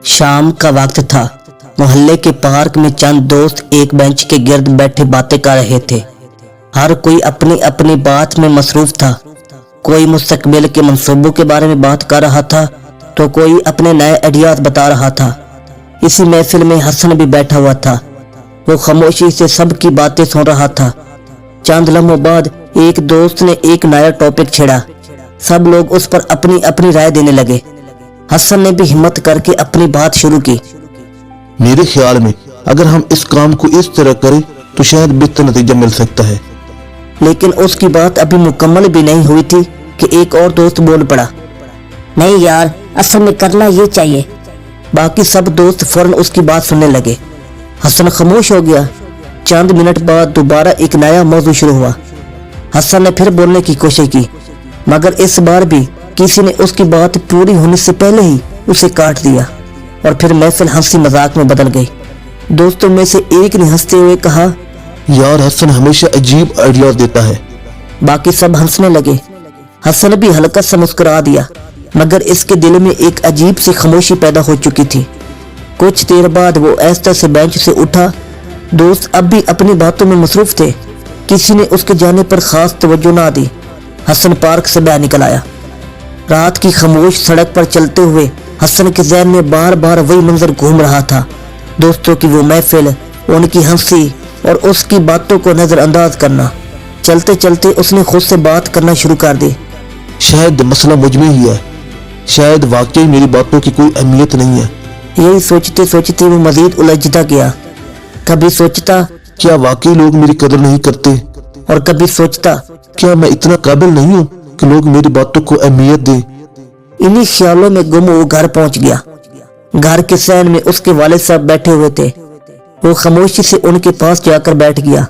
शाम का वक्त था। मोहल्ले के पार्क में चंद दोस्त एक बेंच के गिर्द बैठे बातें कर रहे थे। हर कोई अपनी अपनी बात में मसरूफ था। कोई मुस्तकबिल के मंसूबों के बारे में बात कर रहा था तो कोई अपने नए आइडियाज बता रहा था। इसी महफिल में हसन भी बैठा हुआ था। वो खामोशी से सबकी बातें सुन रहा था। चंद लम्हों बाद एक दोस्त ने एक नया टॉपिक छेड़ा। सब लोग उस पर अपनी अपनी राय देने लगे। हसन ने भी हिम्मत करके अपनी बात शुरू की। मेरे ख्याल में अगर हम इस काम को इस तरह करें तो शायद बेहतर नतीजा मिल सकता है। लेकिन उसकी बात अभी मुकम्मल भी नहीं हुई थी कि एक और दोस्त बोल पड़ा, नहीं यार, असल में करना ये चाहिए। बाकी सब दोस्त फौरन उसकी बात सुनने लगे। हसन खामोश हो गया। चंद मिनट बाद दोबारा एक नया मौजू शुरू हुआ। हसन ने फिर बोलने की कोशिश की, मगर इस बार भी किसी ने उसकी बात पूरी होने से पहले ही उसे काट दिया और फिर महफिल हंसी मजाक में बदल गई। दोस्तों में से एक ने हंसते हुए कहा, यार हसन हमेशा अजीब आइडियाज देता है। बाकी सब हंसने लगे। हसन भी हल्का सा मुस्कुरा दिया, मगर इसके दिल में एक अजीब सी खामोशी पैदा हो चुकी थी। कुछ देर बाद वो ऐसा से बेंच से उठा। दोस्त अब भी अपनी बातों में मसरूफ थे। किसी ने उसके जाने पर खास तवज्जो ना दी। हसन पार्क से बाहर निकल आया। रात की खामोश सड़क पर चलते हुए हसन के ज़हन में बार बार वही मंजर घूम रहा था। दोस्तों की वो महफिल, उनकी हंसी और उसकी बातों को नजरअंदाज करना। चलते चलते उसने खुद से बात करना शुरू कर दी। शायद मसला मुझ में ही है। शायद वाकई मेरी बातों की कोई अहमियत नहीं है। यही सोचते सोचते वो मजीद उलझता गया। कभी सोचता, क्या वाकई लोग मेरी कदर नहीं करते? और कभी सोचता, क्या मैं इतना काबिल नहीं हूँ कि लोग मेरी बातों को अहमियत दें? इन्हीं ख्यालों में गुम वो घर पहुंच गया। घर के सहन में उसके वालिद साहब बैठे हुए थे। वो खामोशी से उनके पास जाकर बैठ गया।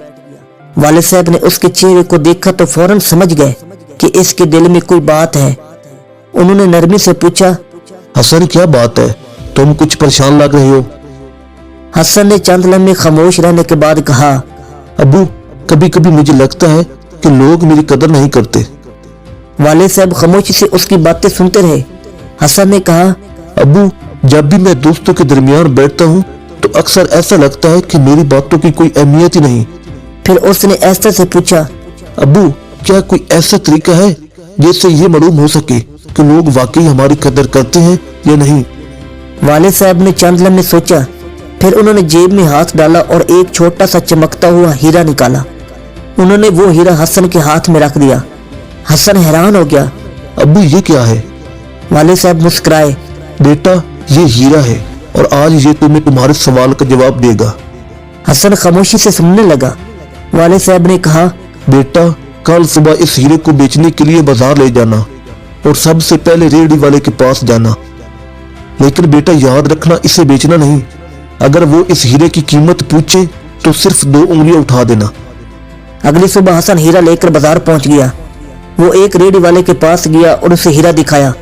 वालिद साहब ने उसके चेहरे को देखा तो फौरन समझ गए कि इसके दिल में कोई बात है। उन्होंने नरमी से पूछा, हसन क्या बात है? तुम कुछ परेशान लग रहे हो। हसन ने चंद लम्हे खामोश रहने के बाद कहा, अबू, कभी कभी मुझे लगता है कि लोग मेरी कदर नहीं करते। वालिद साहब खामोशी से उसकी बातें सुनते रहे। हसन ने कहा, अबू, जब भी मैं दोस्तों के दरमियान बैठता हूँ तो अक्सर ऐसा लगता है कि मेरी बातों की कोई अहमियत ही नहीं। फिर उसने ऐसा से पूछा, अबू, क्या कोई ऐसा तरीका है जिससे ये मालूम हो सके कि लोग वाकई हमारी कदर करते हैं या नहीं? वालिद साहब ने चंद लम्हे सोचा। फिर उन्होंने जेब में हाथ डाला और एक छोटा सा चमकता हुआ हीरा निकाला। उन्होंने वो हीरा हसन के हाथ में रख दिया। हसन हैरान हो गया। अबू, ये क्या है? वालिद साहब मुस्कुराए। बेटा, ये हीरा है और आज ये तुम्हें तुम्हारे सवाल का जवाब देगा। हसन खामोशी से सुनने लगा। वालिद साहब ने कहा, बेटा, कल सुबह इस हीरे को बेचने के लिए बाजार ले जाना और सबसे पहले रेहड़ी वाले के पास जाना। लेकिन बेटा, याद रखना, इसे बेचना नहीं। अगर वो इस हीरे की कीमत पूछे तो सिर्फ 2 उंगलियां उठा देना। अगली सुबह हसन हीरा लेकर बाजार पहुंच गया। वो एक रेहड़ी वाले के पास गया और उसे हीरा दिखाया।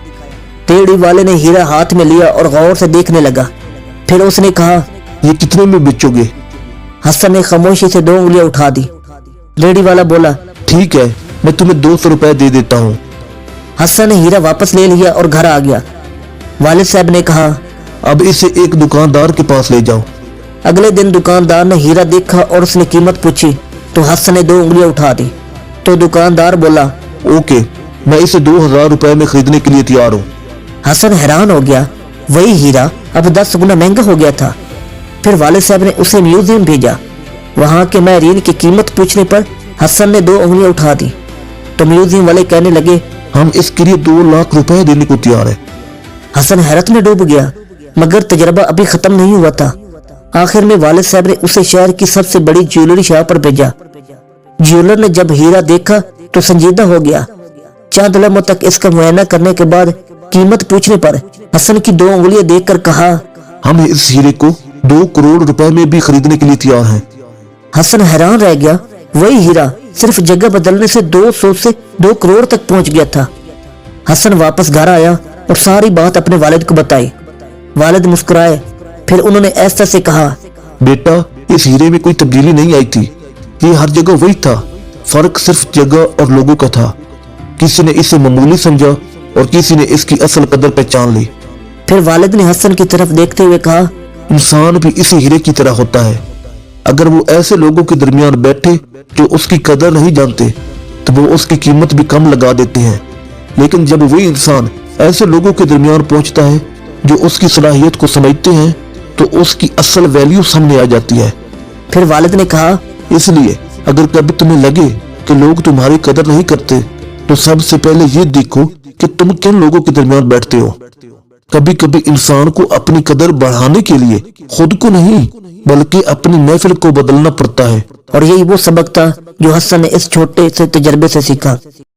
रेहड़ी वाले ने हीरा हाथ में लिया और गौर से देखने लगा। फिर उसने कहा, ये कितने में बेचोगे? हसन ने खामोशी से 2 उंगलियां उठा दी। रेहड़ी वाला बोला, ठीक है, मैं तुम्हें 200 रुपए दे देता हूँ। हसन ने हीरा वापस ले लिया और घर आ गया। वालिद साहब ने कहा, अब इसे एक दुकानदार के पास ले जाओ। अगले दिन दुकानदार ने हीरा देखा और उसने कीमत पूछी तो हसन ने 2 उंगलियां उठा दी। तो दुकानदार बोला, ओके, मैं इसे 2000 रुपए में खरीदने के लिए तैयार हूँ। हसन हैरान हो गया। वही हीरा अब 10 गुना महंगा हो गया था। फिर वालिद साहब ने उसे म्यूजियम भेजा। वहां के माहिरीन की कीमत पूछने पर हसन ने 2 उंगलियां उठा दी। तो म्यूजियम वाले कहने लगे, हम इसके लिए 2 लाख रुपए देने को तैयार है। हसन हैरत में डूब गया, मगर तजर्बा अभी खत्म नहीं हुआ था। आखिर में वालिद साहब ने उसे शहर की सबसे बड़ी ज्वेलरी शॉप पर भेजा। ज्वेलर ने जब हीरा देखा तो संजीदा हो गया। चंद लम्हों तक इसका मुआयना करने के बाद कीमत पूछने पर हसन की 2 उंगलियां देखकर कहा, हम इस हीरे को 2 करोड़ रुपए में भी खरीदने के लिए तैयार हैं। हसन हैरान रह गया। वही हीरा सिर्फ जगह बदलने से 200 से 2 करोड़ तक पहुंच गया था। हसन वापस घर आया और सारी बात अपने वालिद को बताई। वालिद मुस्कुराए। फिर उन्होंने ऐसा से कहा, बेटा, इस हीरे में कोई तब्दीली नहीं आई थी। ये हर जगह वही था। फर्क सिर्फ जगह और लोगों का था। किसी ने इसे मामूली समझा और किसी ने इसकी असल कदर पहचान ली। फिर वालिद ने हसन की तरफ देखते हुए कहा, इंसान भी इसी हीरे की तरह होता है। अगर वो ऐसे लोगों के दरमियान बैठे जो उसकी कदर नहीं जानते तो वो उसकी कीमत भी कम लगा देते हैं, लेकिन जब वही इंसान ऐसे लोगों के दरमियान पहुंचता है जो उसकी सलाहियत को समझते हैं तो उसकी असल वैल्यू सामने आ जाती है। फिर वालिद ने कहा, इसलिए अगर कभी तुम्हें लगे कि लोग तुम्हारी कदर नहीं करते तो सबसे पहले ये देखो कि तुम किन लोगों के दरमियान बैठते हो। कभी कभी इंसान को अपनी कदर बढ़ाने के लिए खुद को नहीं बल्कि अपनी महफिल को बदलना पड़ता है। और यही वो सबक था जो हसन ने इस छोटे से तजर्बे से सीखा।